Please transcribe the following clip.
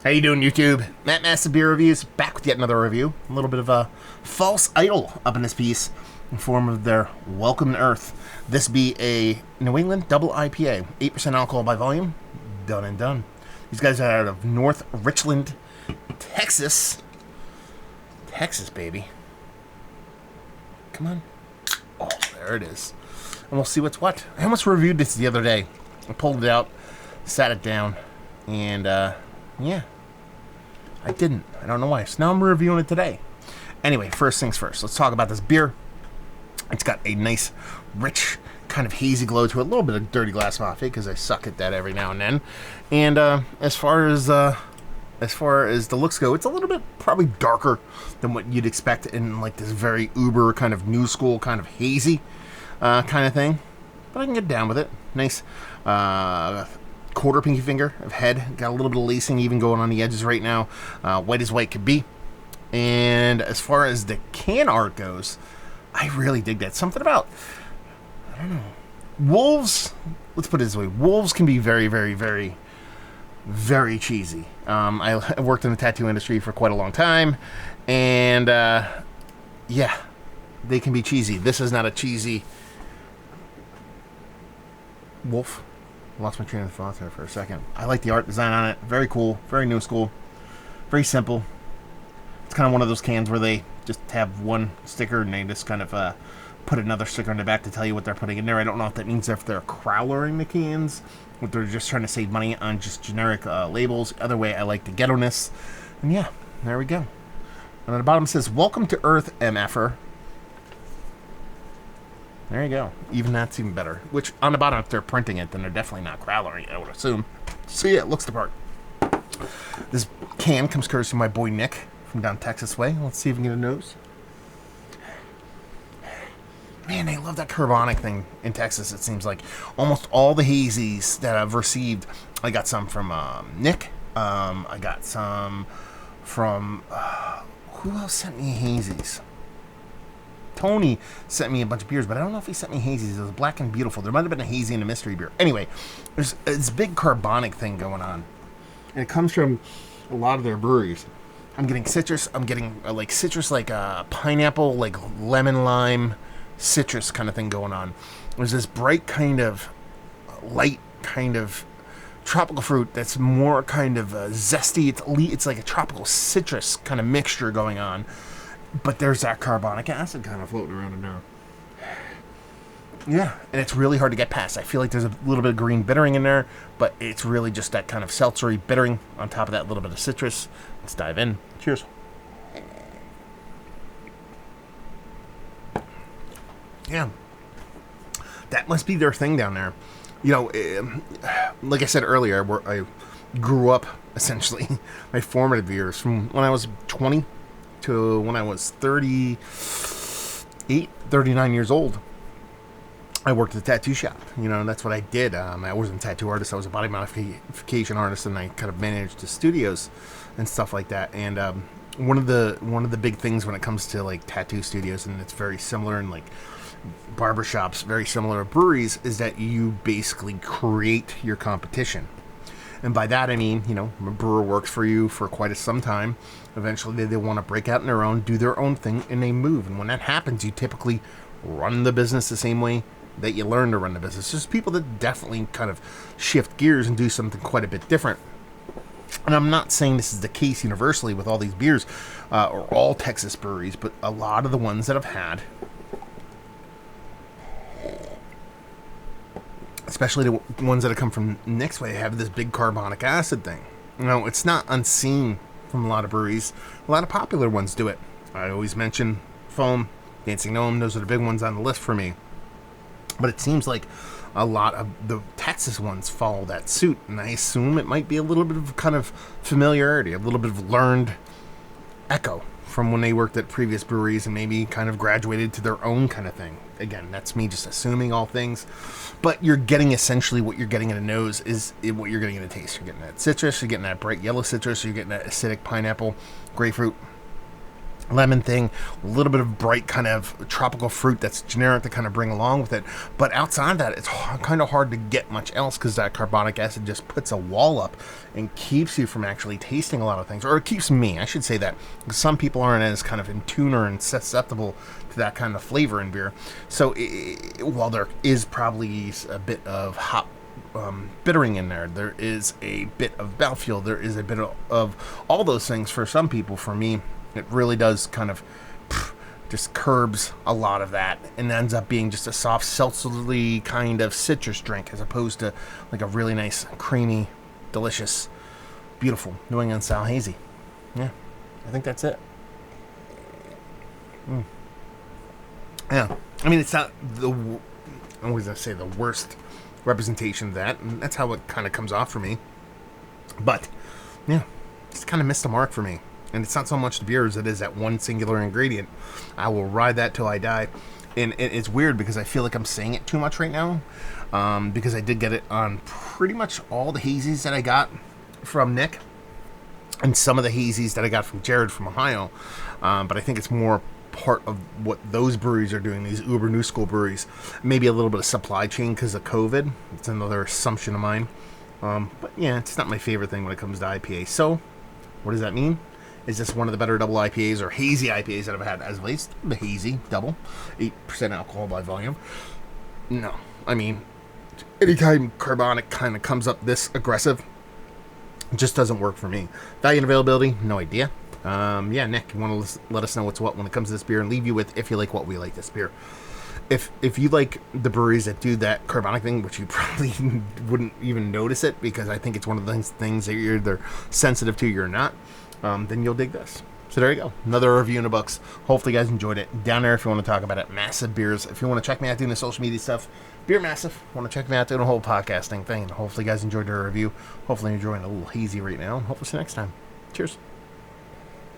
How you doing, YouTube? Matt Massive Beer Reviews, back with yet another review. A little bit of a false idol up in this piece in form of their Welcome to Earth. This be a New England double IPA, 8% alcohol by volume, done and done. These guys are out of North Richland, Texas. Texas, baby. Come on. Oh, there it is. And we'll see what's what. I almost reviewed this the other day. I pulled it out, sat it down, and yeah. I didn't. I don't know why. So now I'm reviewing it today. Anyway, first things first. Let's talk about this beer. It's got a nice, rich, kind of hazy glow to it. A little bit of dirty glass mafia because I suck at that every now and then. And as far as the looks go, it's a little bit probably darker than what you'd expect in like this very uber kind of new school kind of hazy kind of thing. But I can get down with it. Nice. Quarter pinky finger of head. Got a little bit of lacing even going on the edges right now. White as white could be. And as far as the can art goes, I really dig that. Something about, I don't know, wolves, let's put it this way, wolves can be very, very, very, very cheesy. I worked in the tattoo industry for quite a long time, and yeah, they can be cheesy. This is not a cheesy wolf. Lost my train of thought there for a second. I like the art design on it. Very cool. Very new school. Very simple. It's kind of one of those cans where they just have one sticker and they just kind of put another sticker on the back to tell you what they're putting in there. I don't know if that means if they're crowlering the cans, or they're just trying to save money on just generic labels. Either way, I like the ghetto-ness. And yeah, there we go. And on the bottom it says, "Welcome to Earth, MFer." There you go. Even that's even better. Which, on the bottom, if they're printing it, then they're definitely not crowlering it, I would assume. So yeah, it looks the part. This can comes courtesy of my boy Nick from down Texas way. Let's see if we can get a nose. Man, they love that carbonic thing in Texas, it seems like. Almost all the hazies that I've received, I got some from Nick. I got some from... who else sent me hazies? Tony sent me a bunch of beers, but I don't know if he sent me hazies. It was Black and Beautiful. There might have been a hazy and a mystery beer. Anyway, there's this big carbonic thing going on. And it comes from a lot of their breweries. I'm getting citrus. I'm getting like citrus, like pineapple, like lemon lime citrus kind of thing going on. There's this bright kind of light kind of tropical fruit that's more kind of zesty. It's like a tropical citrus kind of mixture going on. But there's that carbonic acid kind of floating around in there. Yeah, and it's really hard to get past. I feel like there's a little bit of green bittering in there, but it's really just that kind of seltzery bittering on top of that little bit of citrus. Let's dive in. Cheers. Yeah. That must be their thing down there. You know, like I said earlier, I grew up, essentially, my formative years from when I was 20 to when I was 38, 39 years old. I worked at a tattoo shop. You know, that's what I did. I wasn't a tattoo artist. I was a body modification artist, and I kind of managed the studios and stuff like that. And one of the big things when it comes to like tattoo studios, and it's very similar in like barbershops, very similar to breweries, is that you basically create your competition. And by that I mean, you know, a brewer works for you for quite some time. Eventually they want to break out on their own, do their own thing, and they move. And when that happens, you typically run the business the same way that you learn to run the business. There's people that definitely kind of shift gears and do something quite a bit different. And I'm not saying this is the case universally with all these beers or all Texas breweries, but a lot of the ones that I've had, especially the ones that have come from Nick's way, have this big carbonic acid thing. You know, it's not unseen from a lot of breweries. A lot of popular ones do it. I always mention Foam, Dancing Gnome. Those are the big ones on the list for me. But it seems like a lot of the Texas ones follow that suit. And I assume it might be a little bit of kind of familiarity, a little bit of learned echo from when they worked at previous breweries and maybe kind of graduated to their own kind of thing. Again, that's me just assuming all things. But you're getting essentially what you're getting in a nose is what you're getting in a taste. You're getting that citrus, you're getting that bright yellow citrus, you're getting that acidic pineapple, grapefruit. lemon thing, a little bit of bright kind of tropical fruit that's generic to kind of bring along with it. But outside of that, it's kind of hard to get much else because that carbonic acid just puts a wall up and keeps you from actually tasting a lot of things. Or it keeps me, I should say that. Because some people aren't as kind of in tune or susceptible to that kind of flavor in beer. So while there is probably a bit of hop bittering in there, there is a bit of mouthfeel, there is a bit of all those things for some people. For me, it really does kind of just curbs a lot of that and ends up being just a soft, seltzery kind of citrus drink as opposed to like a really nice, creamy, delicious, beautiful New England style hazy. Yeah, I think that's it. Yeah, I mean, it's not I was going to say the worst representation of that, and that's how it kind of comes off for me. But, yeah, it's kind of missed the mark for me. And it's not so much the beer as it is that one singular ingredient. I will ride that till I die. And it's weird because I feel like I'm saying it too much right now. Because I did get it on pretty much all the hazies that I got from Nick. And some of the hazies that I got from Jared from Ohio. But I think it's more part of what those breweries are doing, these uber new school breweries. Maybe a little bit of supply chain because of COVID. It's another assumption of mine. But yeah, it's not my favorite thing when it comes to IPA. So, what does that mean? Is this one of the better double IPAs or hazy IPAs that I've had as of late? The hazy double, 8% alcohol by volume. No, I mean, anytime carbonic kind of comes up this aggressive, it just doesn't work for me. Value and availability, no idea. Yeah, Nick, you want to let us know what's what when it comes to this beer and leave you with if you like what we like this beer. If you like the breweries that do that carbonic thing, which you probably wouldn't even notice it because I think it's one of those things that you're either sensitive to or you're not, then you'll dig this. So there you go. Another review in the books. Hopefully you guys enjoyed it. Down there if you want to talk about it. Massive Beers. If you want to check me out doing the social media stuff, Beer Massive. Want to check me out doing a whole podcasting thing. Hopefully you guys enjoyed the review. Hopefully you're enjoying a little hazy right now. Hopefully see you next time. Cheers.